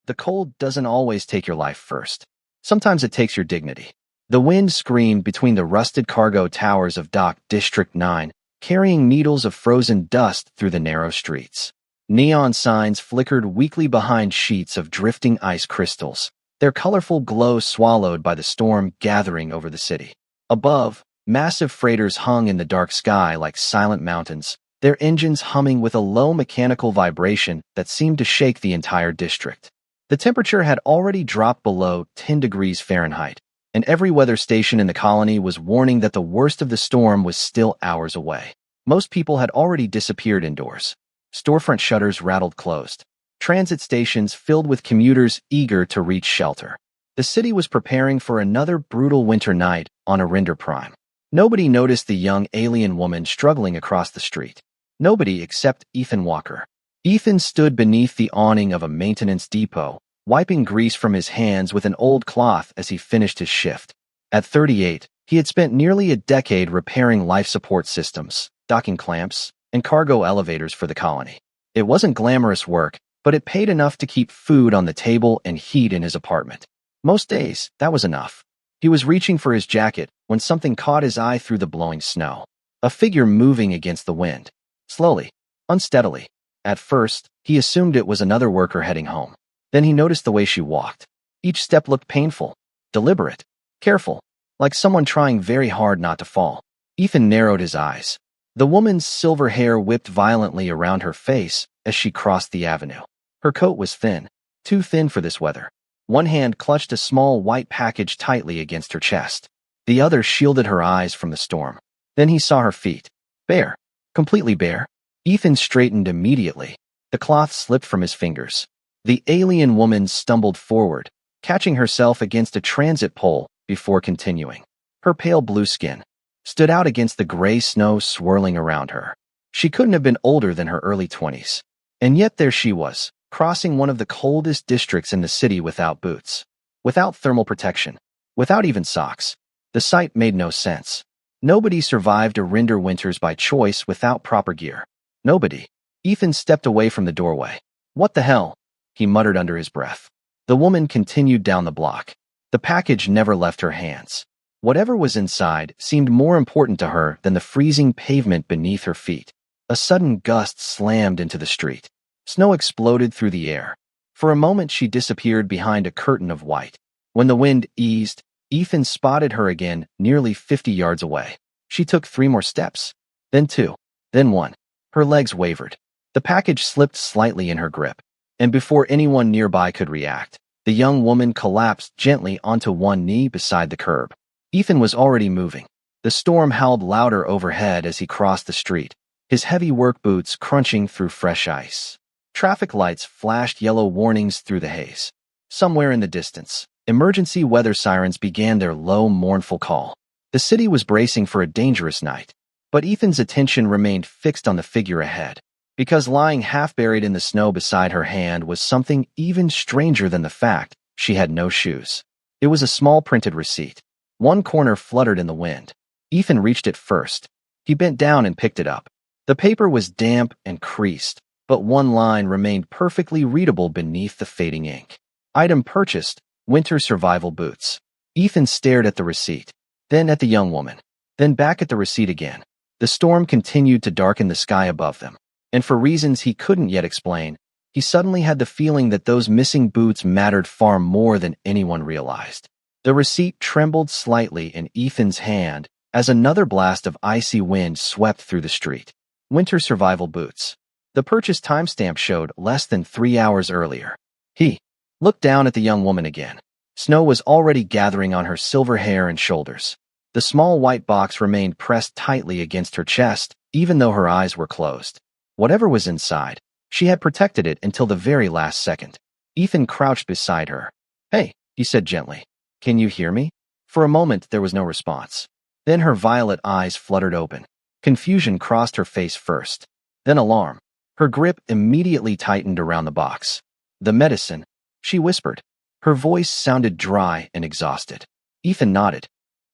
the cold doesn't always take your life first. Sometimes it takes your dignity. The wind screamed between the rusted cargo towers of Dock District 9, carrying needles of frozen dust through the narrow streets. Neon signs flickered weakly behind sheets of drifting ice crystals, their colorful glow swallowed by the storm gathering over the city. Above, massive freighters hung in the dark sky like silent mountains, their engines humming with a low mechanical vibration that seemed to shake the entire district. The temperature had already dropped below 10 degrees Fahrenheit, and every weather station in the colony was warning that the worst of the storm was still hours away. Most people had already disappeared indoors. Storefront shutters rattled closed. Transit stations filled with commuters eager to reach shelter. The city was preparing for another brutal winter night on Arinder Prime. Nobody noticed the young alien woman struggling across the street. Nobody except Ethan Walker. Ethan stood beneath the awning of a maintenance depot, wiping grease from his hands with an old cloth as he finished his shift. At 38, he had spent nearly a decade repairing life support systems, docking clamps, and cargo elevators for the colony. It wasn't glamorous work, but it paid enough to keep food on the table and heat in his apartment. Most days, that was enough. He was reaching for his jacket when something caught his eye through the blowing snow. A figure moving against the wind. Slowly, unsteadily. At first, he assumed it was another worker heading home. Then he noticed the way she walked. Each step looked painful, deliberate, careful, like someone trying very hard not to fall. Ethan narrowed his eyes. The woman's silver hair whipped violently around her face as she crossed the avenue. Her coat was thin, too thin for this weather. One hand clutched a small white package tightly against her chest. The other shielded her eyes from the storm. Then he saw her feet. Bare. Completely bare. Ethan straightened immediately. The cloth slipped from his fingers. The alien woman stumbled forward, catching herself against a transit pole before continuing. Her pale blue skin stood out against the gray snow swirling around her. She couldn't have been older than her early 20s. And yet there she was, crossing one of the coldest districts in the city without boots, without thermal protection, without even socks. The sight made no sense. Nobody survived Arinder winters by choice without proper gear. Nobody. Ethan stepped away from the doorway. What the hell? He muttered under his breath. The woman continued down the block. The package never left her hands. Whatever was inside seemed more important to her than the freezing pavement beneath her feet. A sudden gust slammed into the street. Snow exploded through the air. For a moment she disappeared behind a curtain of white. When the wind eased, Ethan spotted her again nearly 50 yards away. She took 3 more steps. Then 2. Then 1. Her legs wavered. The package slipped slightly in her grip. And before anyone nearby could react, the young woman collapsed gently onto one knee beside the curb. Ethan was already moving. The storm howled louder overhead as he crossed the street, his heavy work boots crunching through fresh ice. Traffic lights flashed yellow warnings through the haze. Somewhere in the distance, emergency weather sirens began their low, mournful call. The city was bracing for a dangerous night, but Ethan's attention remained fixed on the figure ahead, because lying half-buried in the snow beside her hand was something even stranger than the fact she had no shoes. It was a small printed receipt. One corner fluttered in the wind. Ethan reached it first. He bent down and picked it up. The paper was damp and creased, but one line remained perfectly readable beneath the fading ink. Item purchased, winter survival boots. Ethan stared at the receipt, then at the young woman, then back at the receipt again. The storm continued to darken the sky above them, and for reasons he couldn't yet explain, he suddenly had the feeling that those missing boots mattered far more than anyone realized. The receipt trembled slightly in Ethan's hand as another blast of icy wind swept through the street. Winter survival boots. The purchase timestamp showed less than 3 hours earlier. He looked down at the young woman again. Snow was already gathering on her silver hair and shoulders. The small white box remained pressed tightly against her chest, even though her eyes were closed. Whatever was inside, she had protected it until the very last second. Ethan crouched beside her. "Hey," he said gently. "Can you hear me?" For a moment, there was no response. Then her violet eyes fluttered open. Confusion crossed her face first, then alarm. Her grip immediately tightened around the box. "The medicine," she whispered. Her voice sounded dry and exhausted. Ethan nodded.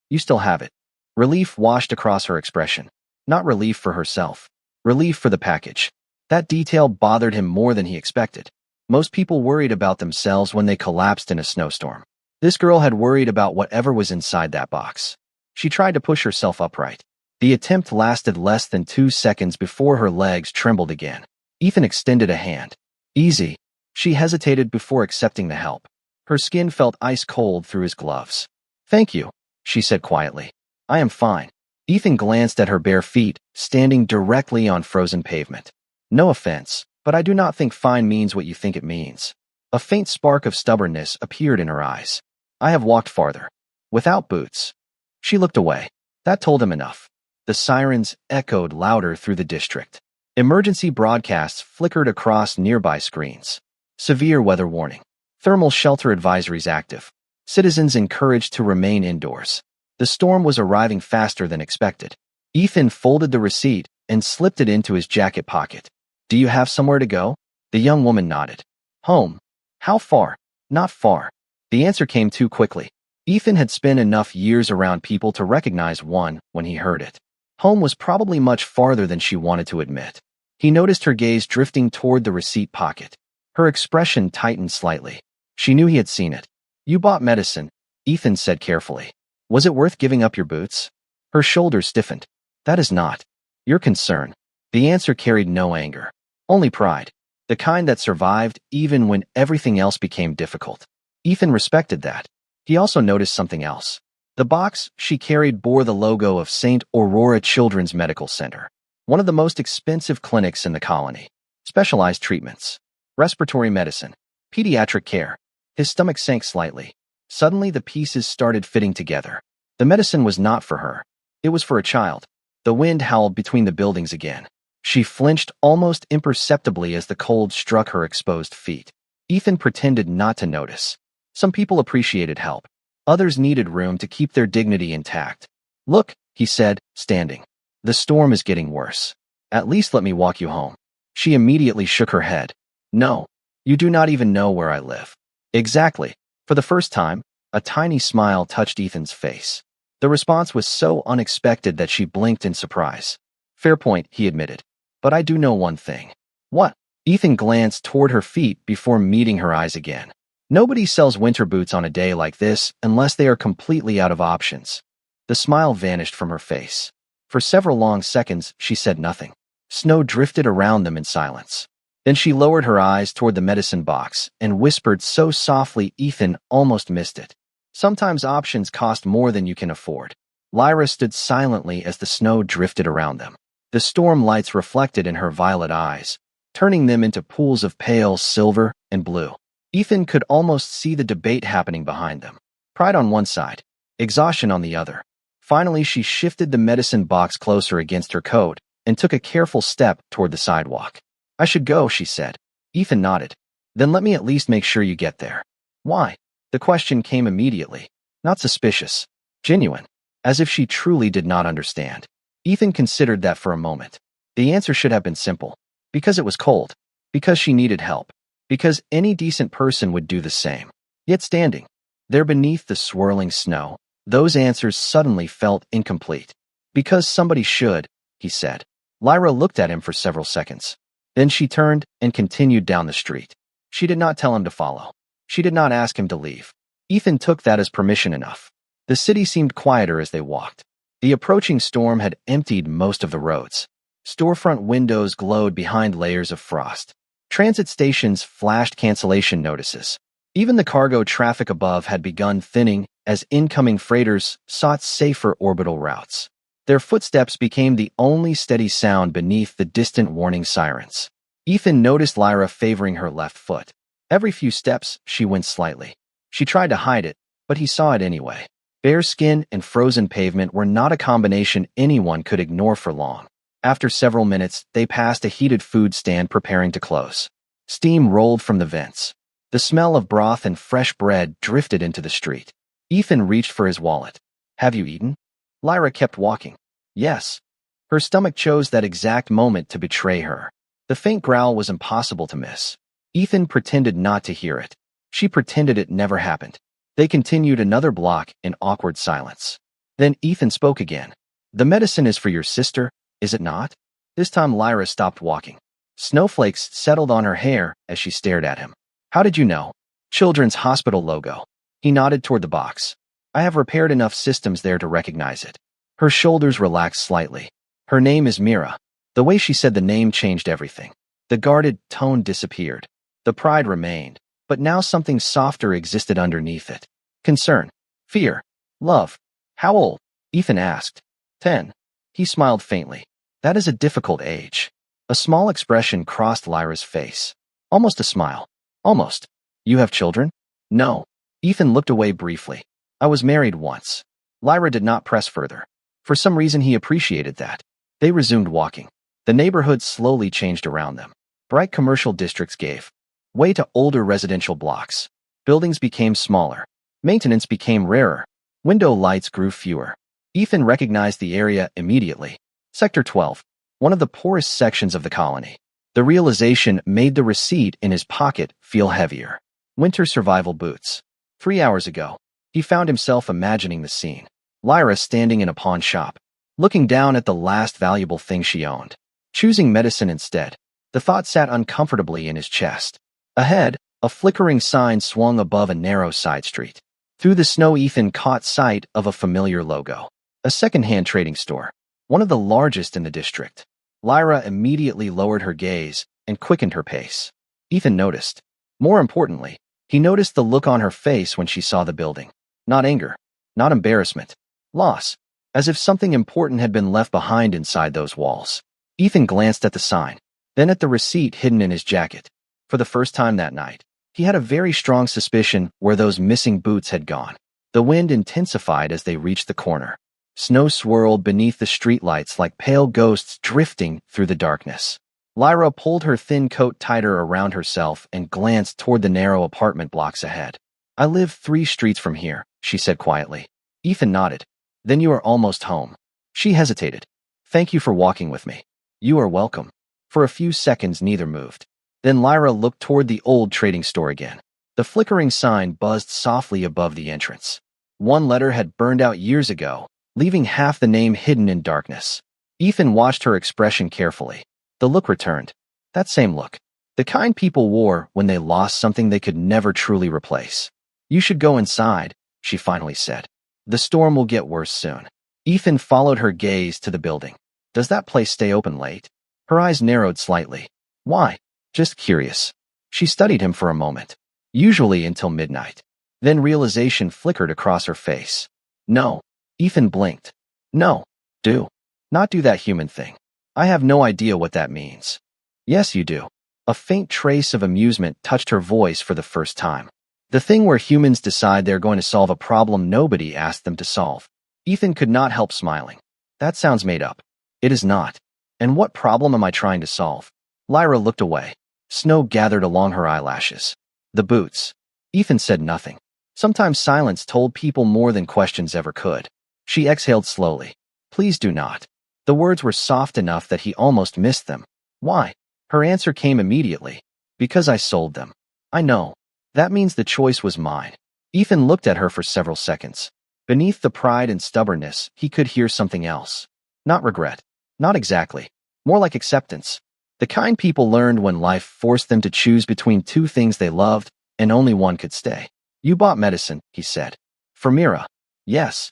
"You still have it." Relief washed across her expression. Not relief for herself. Relief for the package. That detail bothered him more than he expected. Most people worried about themselves when they collapsed in a snowstorm. This girl had worried about whatever was inside that box. She tried to push herself upright. The attempt lasted less than 2 seconds before her legs trembled again. Ethan extended a hand. Easy. She hesitated before accepting the help. Her skin felt ice cold through his gloves. Thank you, she said quietly. I am fine. Ethan glanced at her bare feet, standing directly on frozen pavement. No offense, but I do not think fine means what you think it means. A faint spark of stubbornness appeared in her eyes. I have walked farther. Without boots. She looked away. That told him enough. The sirens echoed louder through the district. Emergency broadcasts flickered across nearby screens. Severe weather warning. Thermal shelter advisories active. Citizens encouraged to remain indoors. The storm was arriving faster than expected. Ethan folded the receipt and slipped it into his jacket pocket. Do you have somewhere to go? The young woman nodded. Home. How far? Not far. The answer came too quickly. Ethan had spent enough years around people to recognize one when he heard it. Home was probably much farther than she wanted to admit. He noticed her gaze drifting toward the receipt pocket. Her expression tightened slightly. She knew he had seen it. You bought medicine, Ethan said carefully. Was it worth giving up your boots? Her shoulders stiffened. That is not. Your concern. The answer carried no anger. Only pride. The kind that survived even when everything else became difficult. Ethan respected that. He also noticed something else. The box she carried bore the logo of St. Aurora Children's Medical Center, one of the most expensive clinics in the colony. Specialized treatments. Respiratory medicine. Pediatric care. His stomach sank slightly. Suddenly the pieces started fitting together. The medicine was not for her. It was for a child. The wind howled between the buildings again. She flinched almost imperceptibly as the cold struck her exposed feet. Ethan pretended not to notice. Some people appreciated help. Others needed room to keep their dignity intact. Look, he said, standing. The storm is getting worse. At least let me walk you home. She immediately shook her head. No, you do not even know where I live. Exactly. For the first time, a tiny smile touched Ethan's face. The response was so unexpected that she blinked in surprise. Fair point, he admitted. But I do know one thing. What? Ethan glanced toward her feet before meeting her eyes again. Nobody sells winter boots on a day like this unless they are completely out of options. The smile vanished from her face. For several long seconds, she said nothing. Snow drifted around them in silence. Then she lowered her eyes toward the medicine box and whispered so softly Ethan almost missed it. Sometimes options cost more than you can afford. Lyra stood silently as the snow drifted around them. The storm lights reflected in her violet eyes, turning them into pools of pale silver and blue. Ethan could almost see the debate happening behind them. Pride on one side, exhaustion on the other. Finally, she shifted the medicine box closer against her coat and took a careful step toward the sidewalk. I should go, she said. Ethan nodded. Then let me at least make sure you get there. Why? The question came immediately. Not suspicious. Genuine. As if she truly did not understand. Ethan considered that for a moment. The answer should have been simple. Because it was cold. Because she needed help. Because any decent person would do the same. Yet standing there beneath the swirling snow, those answers suddenly felt incomplete. Because somebody should, he said. Lyra looked at him for several seconds. Then she turned and continued down the street. She did not tell him to follow. She did not ask him to leave. Ethan took that as permission enough. The city seemed quieter as they walked. The approaching storm had emptied most of the roads. Storefront windows glowed behind layers of frost. Transit stations flashed cancellation notices. Even the cargo traffic above had begun thinning as incoming freighters sought safer orbital routes. Their footsteps became the only steady sound beneath the distant warning sirens. Ethan noticed Lyra favoring her left foot. Every few steps, she went slightly. She tried to hide it, but he saw it anyway. Bare skin and frozen pavement were not a combination anyone could ignore for long. After several minutes, they passed a heated food stand preparing to close. Steam rolled from the vents. The smell of broth and fresh bread drifted into the street. Ethan reached for his wallet. Have you eaten? Lyra kept walking. Yes. Her stomach chose that exact moment to betray her. The faint growl was impossible to miss. Ethan pretended not to hear it. She pretended it never happened. They continued another block in awkward silence. Then Ethan spoke again. The medicine is for your sister, is it not? This time Lyra stopped walking. Snowflakes settled on her hair as she stared at him. How did you know? Children's Hospital logo. He nodded toward the box. I have repaired enough systems there to recognize it. Her shoulders relaxed slightly. Her name is Mira. The way she said the name changed everything. The guarded tone disappeared. The pride remained, but now something softer existed underneath it. Concern. Fear. Love. How old? Ethan asked. 10. He smiled faintly. That is a difficult age. A small expression crossed Lyra's face. Almost a smile. Almost. You have children? No. Ethan looked away briefly. I was married once. Lyra did not press further. For some reason he appreciated that. They resumed walking. The neighborhood slowly changed around them. Bright commercial districts gave way to older residential blocks. Buildings became smaller. Maintenance became rarer. Window lights grew fewer. Ethan recognized the area immediately. Sector 12, one of the poorest sections of the colony. The realization made the receipt in his pocket feel heavier. Winter survival boots. 3 hours ago, he found himself imagining the scene. Lyra standing in a pawn shop, looking down at the last valuable thing she owned. Choosing medicine instead. The thought sat uncomfortably in his chest. Ahead, a flickering sign swung above a narrow side street. Through the snow, Ethan caught sight of a familiar logo. A second-hand trading store, one of the largest in the district. Lyra immediately lowered her gaze and quickened her pace. Ethan noticed. More importantly, he noticed the look on her face when she saw the building. Not anger, not embarrassment. Loss, as if something important had been left behind inside those walls. Ethan glanced at the sign, then at the receipt hidden in his jacket. For the first time that night, he had a very strong suspicion where those missing boots had gone. The wind intensified as they reached the corner. Snow swirled beneath the streetlights like pale ghosts drifting through the darkness. Lyra pulled her thin coat tighter around herself and glanced toward the narrow apartment blocks ahead. I live 3 streets from here, she said quietly. Ethan nodded. Then you are almost home. She hesitated. Thank you for walking with me. You are welcome. For a few seconds, neither moved. Then Lyra looked toward the old trading store again. The flickering sign buzzed softly above the entrance. One letter had burned out years ago, leaving half the name hidden in darkness. Ethan watched her expression carefully. The look returned. That same look. The kind people wore when they lost something they could never truly replace. You should go inside, she finally said. The storm will get worse soon. Ethan followed her gaze to the building. Does that place stay open late? Her eyes narrowed slightly. Why? Just curious. She studied him for a moment. Usually until midnight. Then realization flickered across her face. No. Ethan blinked. No. Do. Not do that human thing. I have no idea what that means. Yes, you do. A faint trace of amusement touched her voice for the first time. The thing where humans decide they're going to solve a problem nobody asked them to solve. Ethan could not help smiling. That sounds made up. It is not. And what problem am I trying to solve? Lyra looked away. Snow gathered along her eyelashes. The boots. Ethan said nothing. Sometimes silence told people more than questions ever could. She exhaled slowly. Please do not. The words were soft enough that he almost missed them. Why? Her answer came immediately. Because I sold them. I know. That means the choice was mine. Ethan looked at her for several seconds. Beneath the pride and stubbornness, he could hear something else. Not regret. Not exactly. More like acceptance. The kind people learned when life forced them to choose between 2 things they loved, and only one could stay. You bought medicine, he said. For Mira. Yes.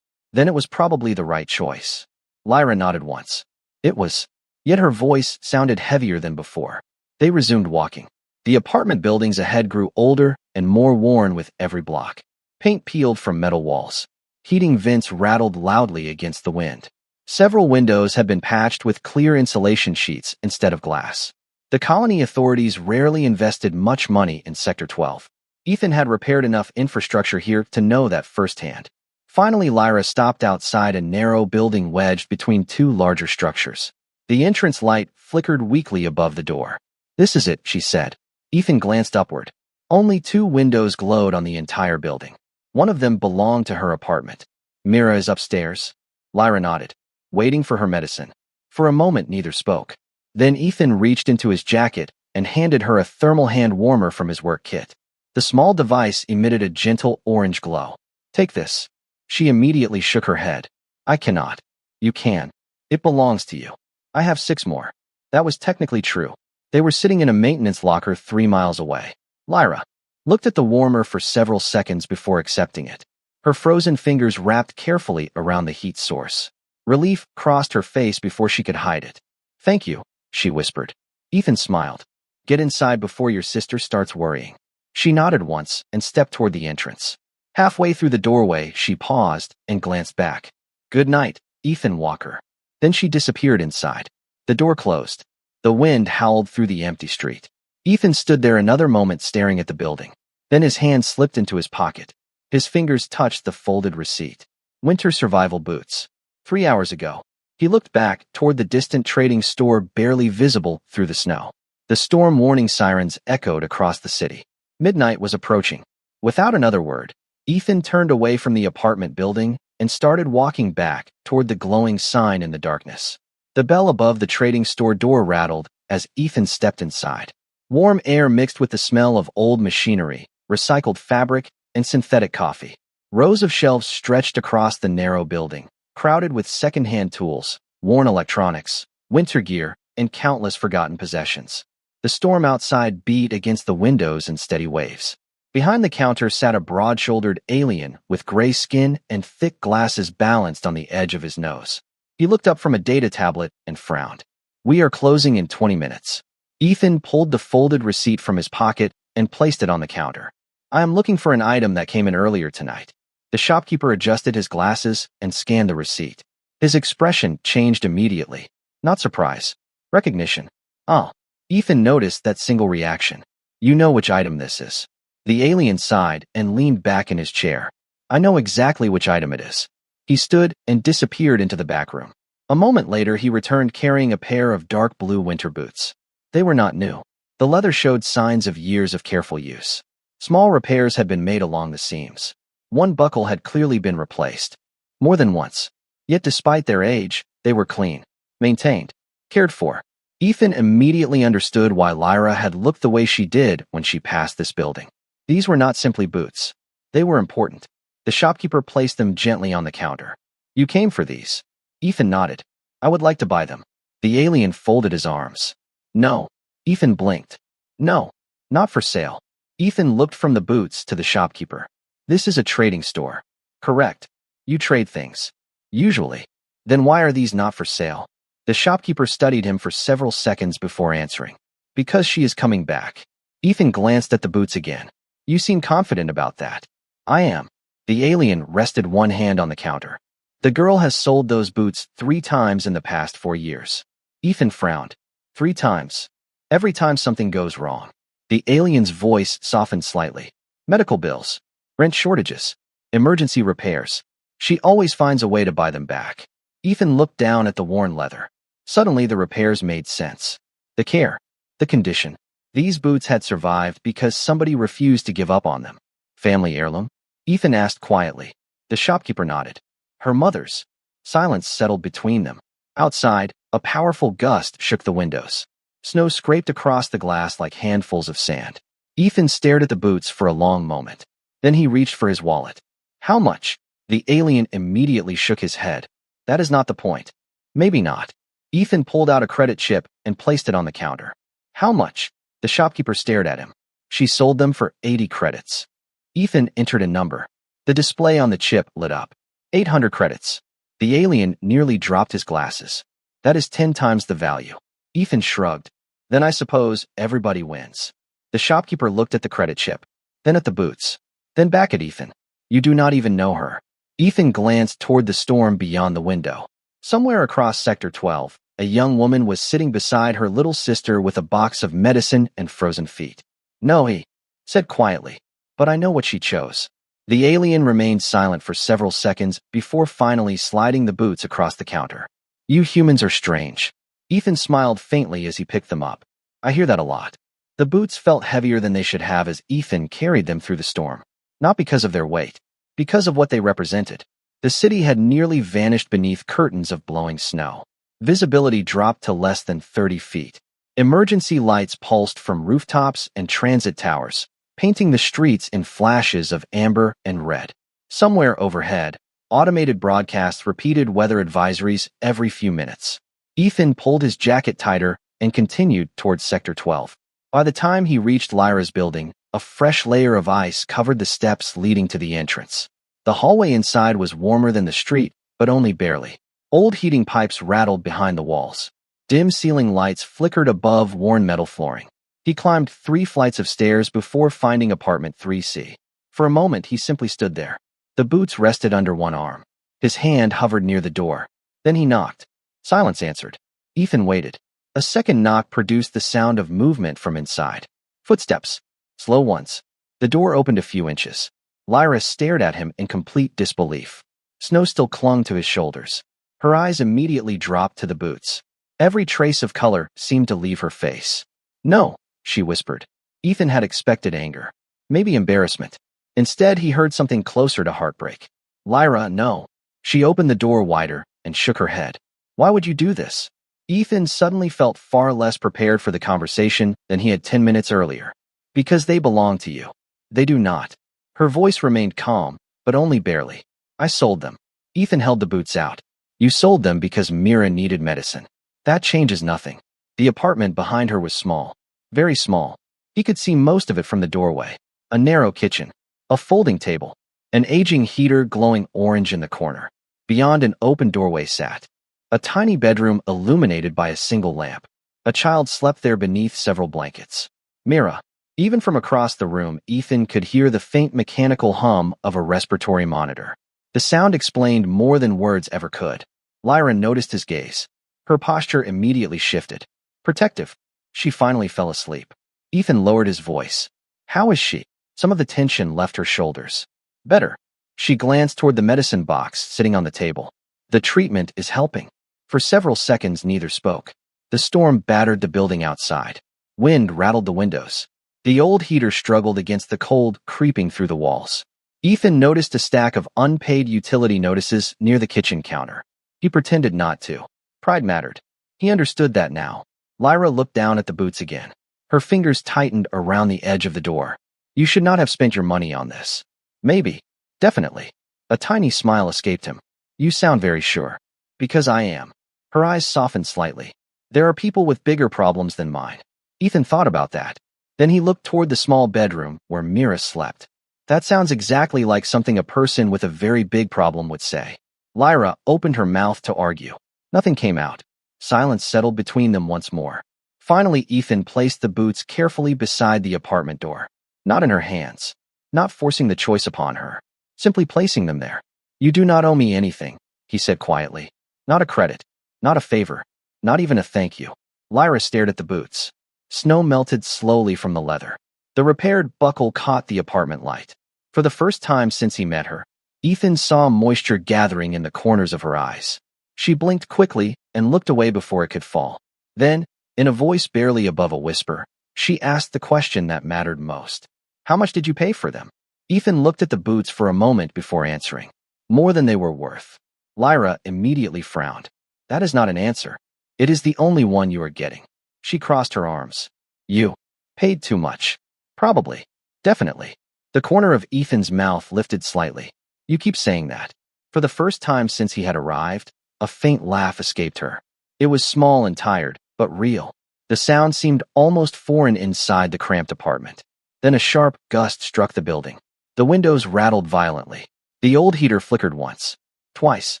Then it was probably the right choice. Lyra nodded once. It was. Yet her voice sounded heavier than before. They resumed walking. The apartment buildings ahead grew older and more worn with every block. Paint peeled from metal walls. Heating vents rattled loudly against the wind. Several windows had been patched with clear insulation sheets instead of glass. The colony authorities rarely invested much money in Sector 12. Ethan had repaired enough infrastructure here to know that firsthand. Finally, Lyra stopped outside a narrow building wedged between 2 larger structures. The entrance light flickered weakly above the door. This is it, she said. Ethan glanced upward. Only 2 windows glowed on the entire building. One of them belonged to her apartment. Mira is upstairs. Lyra nodded, waiting for her medicine. For a moment, neither spoke. Then Ethan reached into his jacket and handed her a thermal hand warmer from his work kit. The small device emitted a gentle orange glow. Take this. She immediately shook her head. I cannot. You can. It belongs to you. I have 6 more. That was technically true. They were sitting in a maintenance locker 3 miles away. Lyra looked at the warmer for several seconds before accepting it. Her frozen fingers wrapped carefully around the heat source. Relief crossed her face before she could hide it. "Thank you," she whispered. Ethan smiled. "Get inside before your sister starts worrying." She nodded once and stepped toward the entrance. Halfway through the doorway, she paused and glanced back. "Good night, Ethan Walker." Then she disappeared inside. The door closed. The wind howled through the empty street. Ethan stood there another moment staring at the building. Then his hand slipped into his pocket. His fingers touched the folded receipt. Winter survival boots. 3 hours ago. He looked back toward the distant trading store barely visible through the snow. The storm warning sirens echoed across the city. Midnight was approaching. Without another word, Ethan turned away from the apartment building and started walking back toward the glowing sign in the darkness. The bell above the trading store door rattled as Ethan stepped inside. Warm air mixed with the smell of old machinery, recycled fabric, and synthetic coffee. Rows of shelves stretched across the narrow building, crowded with second-hand tools, worn electronics, winter gear, and countless forgotten possessions. The storm outside beat against the windows in steady waves. Behind the counter sat a broad-shouldered alien with gray skin and thick glasses balanced on the edge of his nose. He looked up from a data tablet and frowned. "We are closing in 20 minutes. Ethan pulled the folded receipt from his pocket and placed it on the counter. "I am looking for an item that came in earlier tonight." The shopkeeper adjusted his glasses and scanned the receipt. His expression changed immediately. Not surprise. Recognition. "Oh." Ethan noticed that single reaction. "You know which item this is." The alien sighed and leaned back in his chair. "I know exactly which item it is." He stood and disappeared into the back room. A moment later, he returned carrying a pair of dark blue winter boots. They were not new. The leather showed signs of years of careful use. Small repairs had been made along the seams. One buckle had clearly been replaced. More than once. Yet despite their age, they were clean, maintained, cared for. Ethan immediately understood why Lyra had looked the way she did when she passed this building. These were not simply boots. They were important. The shopkeeper placed them gently on the counter. "You came for these?" Ethan nodded. "I would like to buy them." The alien folded his arms. "No." Ethan blinked. "No, not for sale." Ethan looked from the boots to the shopkeeper. "This is a trading store." "Correct. You trade things." "Usually." "Then why are these not for sale?" The shopkeeper studied him for several seconds before answering. "Because she is coming back." Ethan glanced at the boots again. "You seem confident about that." "I am." The alien rested one hand on the counter. "The girl has sold those boots 3 times in the past 4 years." Ethan frowned. 3 times. Every time something goes wrong. The alien's voice softened slightly. "Medical bills. Rent shortages. Emergency repairs. She always finds a way to buy them back." Ethan looked down at the worn leather. Suddenly the repairs made sense. The care. The condition. These boots had survived because somebody refused to give up on them. "Family heirloom?" Ethan asked quietly. The shopkeeper nodded. "Her mother's." Silence settled between them. Outside, a powerful gust shook the windows. Snow scraped across the glass like handfuls of sand. Ethan stared at the boots for a long moment. Then he reached for his wallet. "How much?" The alien immediately shook his head. "That is not the point." "Maybe not." Ethan pulled out a credit chip and placed it on the counter. "How much?" The shopkeeper stared at him. "She sold them for 80 credits. Ethan entered a number. The display on the chip lit up. 800 credits. The alien nearly dropped his glasses. "That is 10 times the value." Ethan shrugged. "Then I suppose everybody wins." The shopkeeper looked at the credit chip, then at the boots, then back at Ethan. "You do not even know her." Ethan glanced toward the storm beyond the window. Somewhere across Sector 12, a young woman was sitting beside her little sister with a box of medicine and frozen feet. "No," he said quietly, "but I know what she chose." The alien remained silent for several seconds before finally sliding the boots across the counter. "You humans are strange." Ethan smiled faintly as he picked them up. "I hear that a lot." The boots felt heavier than they should have as Ethan carried them through the storm. Not because of their weight, because of what they represented. The city had nearly vanished beneath curtains of blowing snow. Visibility dropped to less than 30 feet. Emergency lights pulsed from rooftops and transit towers, painting the streets in flashes of amber and red. Somewhere overhead, automated broadcasts repeated weather advisories every few minutes. Ethan pulled his jacket tighter and continued towards Sector 12. By the time he reached Lyra's building, a fresh layer of ice covered the steps leading to the entrance. The hallway inside was warmer than the street, but only barely. Old heating pipes rattled behind the walls. Dim ceiling lights flickered above worn metal flooring. He climbed 3 flights of stairs before finding apartment 3C. For a moment, he simply stood there. The boots rested under one arm. His hand hovered near the door. Then he knocked. Silence answered. Ethan waited. A second knock produced the sound of movement from inside. Footsteps. Slow ones. The door opened a few inches. Lyra stared at him in complete disbelief. Snow still clung to his shoulders. Her eyes immediately dropped to the boots. Every trace of color seemed to leave her face. "No," she whispered. Ethan had expected anger. Maybe embarrassment. Instead, he heard something closer to heartbreak. "Lyra, no." She opened the door wider and shook her head. "Why would you do this?" Ethan suddenly felt far less prepared for the conversation than he had 10 minutes earlier. "Because they belong to you." "They do not." Her voice remained calm, but only barely. "I sold them." Ethan held the boots out. "You sold them because Mira needed medicine. That changes nothing." The apartment behind her was small. Very small. He could see most of it from the doorway. A narrow kitchen. A folding table. An aging heater glowing orange in the corner. Beyond an open doorway sat a tiny bedroom illuminated by a single lamp. A child slept there beneath several blankets. Mira. Even from across the room, Ethan could hear the faint mechanical hum of a respiratory monitor. The sound explained more than words ever could. Lyra noticed his gaze. Her posture immediately shifted. Protective. She finally fell asleep. Ethan lowered his voice. "How is she?" Some of the tension left her shoulders. "Better." She glanced toward the medicine box sitting on the table. "The treatment is helping." For several seconds, neither spoke. The storm battered the building outside. Wind rattled the windows. The old heater struggled against the cold creeping through the walls. Ethan noticed a stack of unpaid utility notices near the kitchen counter. He pretended not to. Pride mattered. He understood that now. Lyra looked down at the boots again. Her fingers tightened around the edge of the door. "You should not have spent your money on this." "Maybe. Definitely." A tiny smile escaped him. "You sound very sure." "Because I am." Her eyes softened slightly. "There are people with bigger problems than mine." Ethan thought about that. Then he looked toward the small bedroom where Mira slept. That sounds exactly like something a person with a very big problem would say. Lyra opened her mouth to argue. Nothing came out. Silence settled between them once more. Finally, Ethan placed the boots carefully beside the apartment door. Not in her hands. Not forcing the choice upon her. Simply placing them there. "You do not owe me anything," he said quietly. "Not a credit. Not a favor. Not even a thank you." Lyra stared at the boots. Snow melted slowly from the leather. The repaired buckle caught the apartment light. For the first time since he met her, Ethan saw moisture gathering in the corners of her eyes. She blinked quickly and looked away before it could fall. Then, in a voice barely above a whisper, she asked the question that mattered most. "How much did you pay for them?" Ethan looked at the boots for a moment before answering. "More than they were worth." Lyra immediately frowned. "That is not an answer. It is the only one you are getting." She crossed her arms. "You paid too much." "Probably. Definitely." The corner of Ethan's mouth lifted slightly. "You keep saying that." For the first time since he had arrived, a faint laugh escaped her. It was small and tired, but real. The sound seemed almost foreign inside the cramped apartment. Then a sharp gust struck the building. The windows rattled violently. The old heater flickered once. Twice.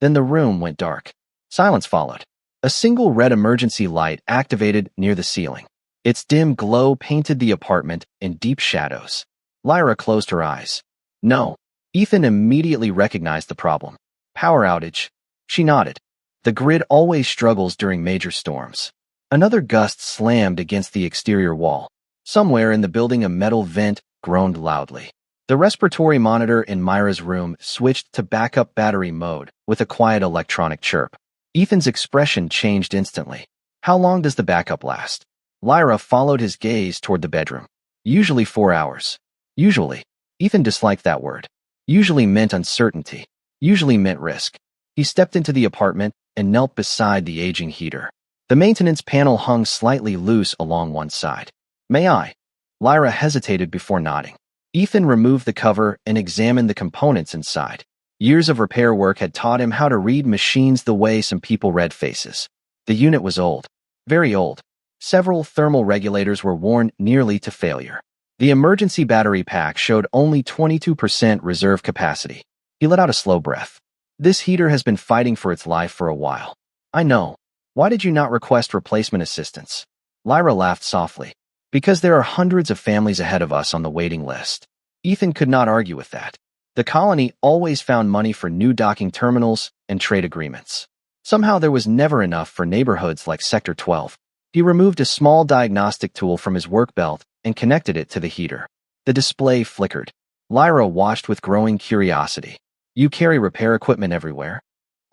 Then the room went dark. Silence followed. A single red emergency light activated near the ceiling. Its dim glow painted the apartment in deep shadows. Lyra closed her eyes. "No." Ethan immediately recognized the problem. "Power outage." She nodded. The grid always struggles during major storms. Another gust slammed against the exterior wall. Somewhere in the building, a metal vent groaned loudly. The respiratory monitor in Myra's room switched to backup battery mode with a quiet electronic chirp. Ethan's expression changed instantly. "How long does the backup last?" Lyra followed his gaze toward the bedroom. "Usually 4 hours." Usually. Ethan disliked that word. Usually meant uncertainty. Usually meant risk. He stepped into the apartment and knelt beside the aging heater. The maintenance panel hung slightly loose along one side. "May I?" Lyra hesitated before nodding. Ethan removed the cover and examined the components inside. Years of repair work had taught him how to read machines the way some people read faces. The unit was old. Very old. Several thermal regulators were worn nearly to failure. The emergency battery pack showed only 22% reserve capacity. He let out a slow breath. This heater has been fighting for its life for a while. I know. Why did you not request replacement assistance? Lyra laughed softly. Because there are hundreds of families ahead of us on the waiting list. Ethan could not argue with that. The colony always found money for new docking terminals and trade agreements. Somehow there was never enough for neighborhoods like Sector 12. He removed a small diagnostic tool from his work belt and connected it to the heater. The display flickered. Lyra watched with growing curiosity. You carry repair equipment everywhere?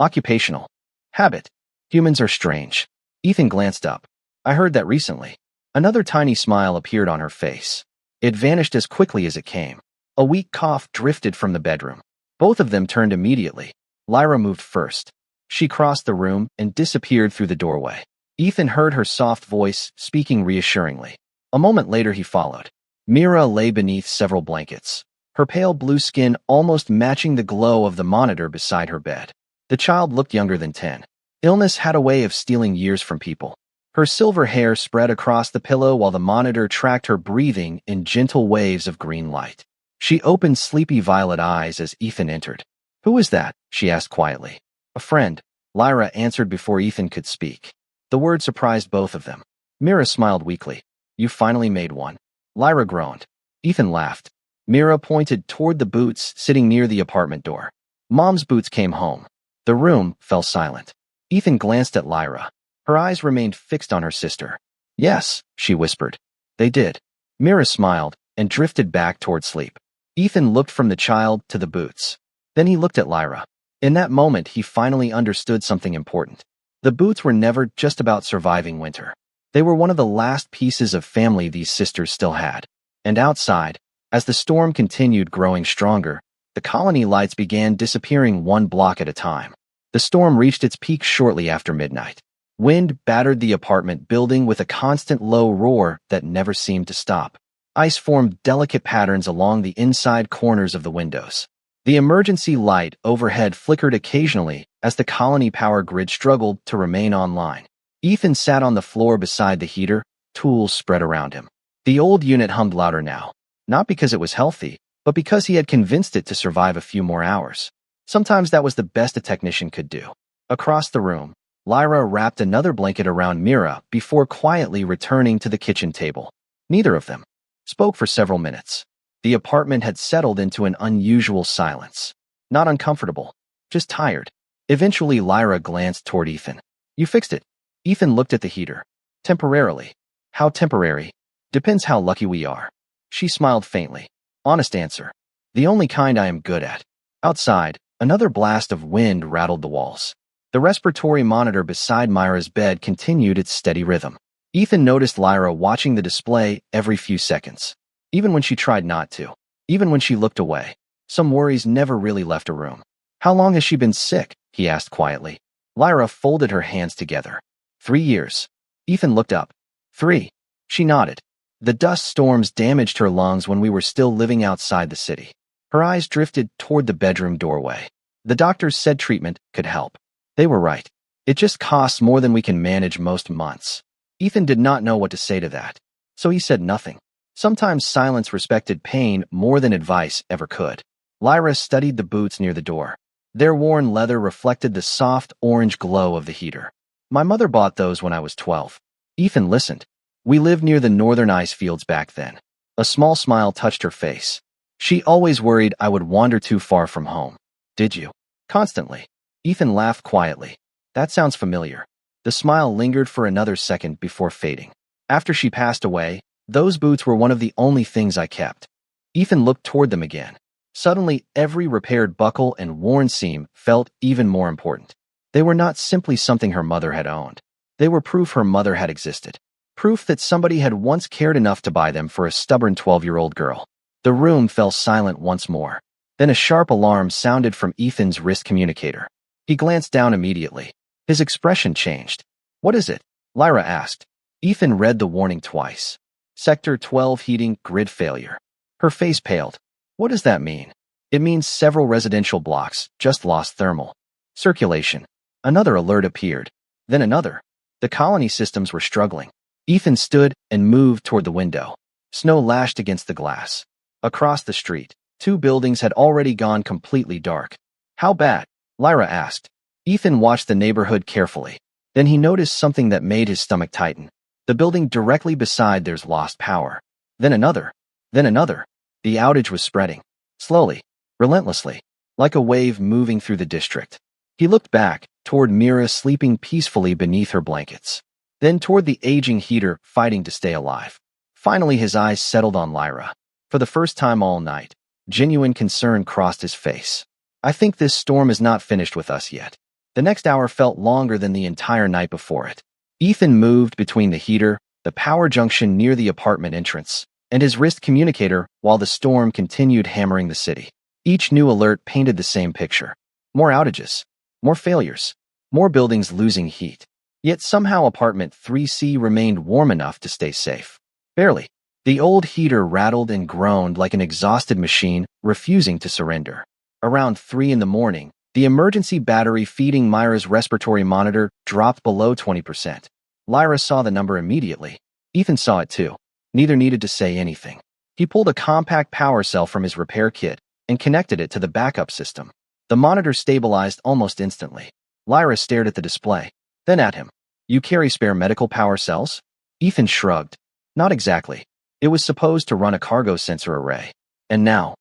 Occupational. Habit. Humans are strange. Ethan glanced up. I heard that recently. Another tiny smile appeared on her face. It vanished as quickly as it came. A weak cough drifted from the bedroom. Both of them turned immediately. Lyra moved first. She crossed the room and disappeared through the doorway. Ethan heard her soft voice speaking reassuringly. A moment later he followed. Mira lay beneath several blankets, her pale blue skin almost matching the glow of the monitor beside her bed. The child looked younger than 10. Illness had a way of stealing years from people. Her silver hair spread across the pillow while the monitor tracked her breathing in gentle waves of green light. She opened sleepy violet eyes as Ethan entered. Who is that? She asked quietly. A friend, Lyra answered before Ethan could speak. The word surprised both of them. Mira smiled weakly. You finally made one. Lyra groaned. Ethan laughed. Mira pointed toward the boots sitting near the apartment door. Mom's boots came home. The room fell silent. Ethan glanced at Lyra. Her eyes remained fixed on her sister. Yes, she whispered. They did. Mira smiled and drifted back toward sleep. Ethan looked from the child to the boots. Then he looked at Lyra. In that moment, he finally understood something important. The boots were never just about surviving winter. They were one of the last pieces of family these sisters still had. And outside, as the storm continued growing stronger, the colony lights began disappearing one block at a time. The storm reached its peak shortly after midnight. Wind battered the apartment building with a constant low roar that never seemed to stop. Ice formed delicate patterns along the inside corners of the windows. The emergency light overhead flickered occasionally as the colony power grid struggled to remain online. Ethan sat on the floor beside the heater, tools spread around him. The old unit hummed louder now, not because it was healthy, but because he had convinced it to survive a few more hours. Sometimes that was the best a technician could do. Across the room, Lyra wrapped another blanket around Mira before quietly returning to the kitchen table. Neither of them spoke for several minutes. The apartment had settled into an unusual silence. Not uncomfortable, just tired. Eventually, Lyra glanced toward Ethan. You fixed it. Ethan looked at the heater. Temporarily. How temporary? Depends how lucky we are. She smiled faintly. Honest answer. The only kind I am good at. Outside, another blast of wind rattled the walls. The respiratory monitor beside Myra's bed continued its steady rhythm. Ethan noticed Lyra watching the display every few seconds. Even when she tried not to. Even when she looked away. Some worries never really left a room. How long has she been sick? He asked quietly. Lyra folded her hands together. 3 years. Ethan looked up. 3. She nodded. The dust storms damaged her lungs when we were still living outside the city. Her eyes drifted toward the bedroom doorway. The doctors said treatment could help. They were right. It just costs more than we can manage most months. Ethan did not know what to say to that, so he said nothing. Sometimes silence respected pain more than advice ever could. Lyra studied the boots near the door. Their worn leather reflected the soft orange glow of the heater. My mother bought those when I was 12. Ethan listened. We lived near the northern ice fields back then. A small smile touched her face. She always worried I would wander too far from home. Did you? Constantly. Ethan laughed quietly. That sounds familiar. The smile lingered for another second before fading. After she passed away, those boots were one of the only things I kept. Ethan looked toward them again. Suddenly, every repaired buckle and worn seam felt even more important. They were not simply something her mother had owned. They were proof her mother had existed. Proof that somebody had once cared enough to buy them for a stubborn 12-year-old girl. The room fell silent once more. Then a sharp alarm sounded from Ethan's wrist communicator. He glanced down immediately. His expression changed. What is it? Lyra asked. Ethan read the warning twice. Sector 12 heating grid failure. Her face paled. What does that mean? It means several residential blocks just lost thermal circulation. Another alert appeared. Then another. The colony systems were struggling. Ethan stood and moved toward the window. Snow lashed against the glass. Across the street, two buildings had already gone completely dark. How bad? Lyra asked. Ethan watched the neighborhood carefully. Then he noticed something that made his stomach tighten. The building directly beside theirs lost power. Then another. Then another. The outage was spreading. Slowly. Relentlessly. Like a wave moving through the district. He looked back, toward Mira sleeping peacefully beneath her blankets. Then toward the aging heater fighting to stay alive. Finally his eyes settled on Lyra. For the first time all night, genuine concern crossed his face. I think this storm is not finished with us yet. The next hour felt longer than the entire night before it. Ethan moved between the heater, the power junction near the apartment entrance, and his wrist communicator while the storm continued hammering the city. Each new alert painted the same picture. More outages. More failures. More buildings losing heat. Yet somehow apartment 3C remained warm enough to stay safe. Barely. The old heater rattled and groaned like an exhausted machine, refusing to surrender. Around 3 in the morning, the emergency battery feeding Myra's respiratory monitor dropped below 20%. Lyra saw the number immediately. Ethan saw it too. Neither needed to say anything. He pulled a compact power cell from his repair kit and connected it to the backup system. The monitor stabilized almost instantly. Lyra stared at the display, then at him. You carry spare medical power cells? Ethan shrugged. Not exactly. It was supposed to run a cargo sensor array. And now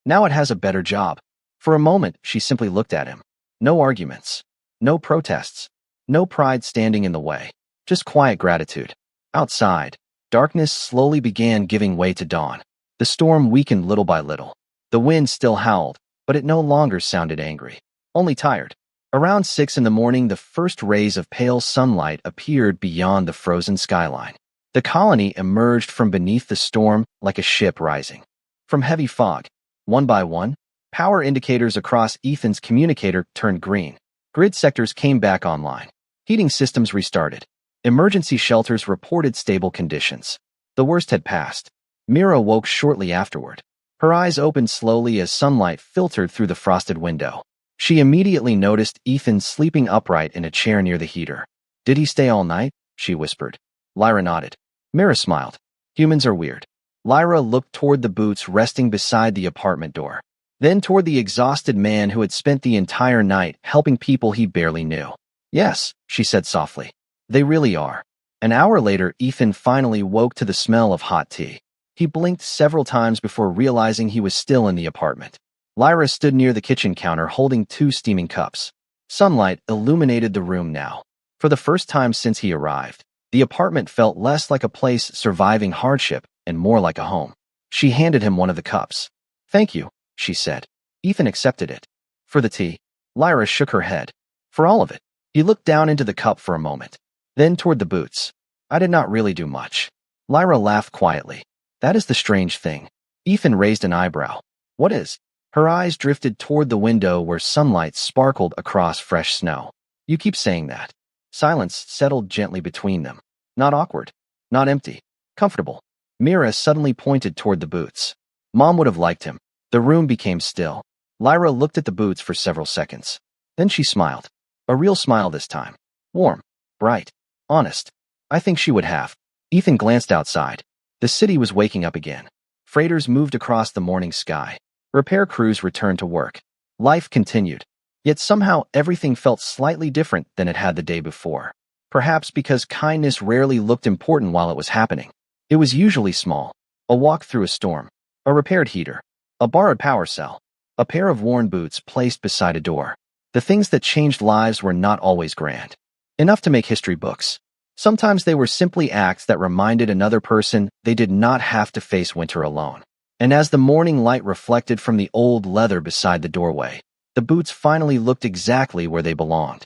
it has a better job. For a moment, she simply looked at him. No arguments. No protests. No pride standing in the way. Just quiet gratitude. Outside, darkness slowly began giving way to dawn. The storm weakened little by little. The wind still howled, but it no longer sounded angry. Only tired. Around 6 in the morning, the first rays of pale sunlight appeared beyond the frozen skyline. The colony emerged from beneath the storm like a ship rising. From heavy fog, one by one, power indicators across Ethan's communicator turned green. Grid sectors came back online. Heating systems restarted. Emergency shelters reported stable conditions. The worst had passed. Mira woke shortly afterward. Her eyes opened slowly as sunlight filtered through the frosted window. She immediately noticed Ethan sleeping upright in a chair near the heater. Did he stay all night? She whispered. Lyra nodded. Mira smiled. Humans are weird. Lyra looked toward the boots resting beside the apartment door. Then toward the exhausted man who had spent the entire night helping people he barely knew. Yes, she said softly. They really are. An hour later, Ethan finally woke to the smell of hot tea. He blinked several times before realizing he was still in the apartment. Lyra stood near the kitchen counter holding 2 steaming cups. Sunlight illuminated the room now. For the first time since he arrived, the apartment felt less like a place surviving hardship and more like a home. She handed him one of the cups. Thank you, she said. Ethan accepted it. For the tea? Lyra shook her head. For all of it. He looked down into the cup for a moment. Then toward the boots. I did not really do much. Lyra laughed quietly. That is the strange thing. Ethan raised an eyebrow. What is? Her eyes drifted toward the window where sunlight sparkled across fresh snow. You keep saying that. Silence settled gently between them. Not awkward. Not empty. Comfortable. Mira suddenly pointed toward the boots. Mom would have liked him. The room became still. Lyra looked at the boots for several seconds. Then she smiled. A real smile this time. Warm. Bright. Honest. I think she would have. Ethan glanced outside. The city was waking up again. Freighters moved across the morning sky. Repair crews returned to work. Life continued. Yet somehow everything felt slightly different than it had the day before. Perhaps because kindness rarely looked important while it was happening. It was usually small. A walk through a storm. A repaired heater. A borrowed power cell. A pair of worn boots placed beside a door. The things that changed lives were not always grand. Enough to make history books. Sometimes they were simply acts that reminded another person they did not have to face winter alone. And as the morning light reflected from the old leather beside the doorway, the boots finally looked exactly where they belonged.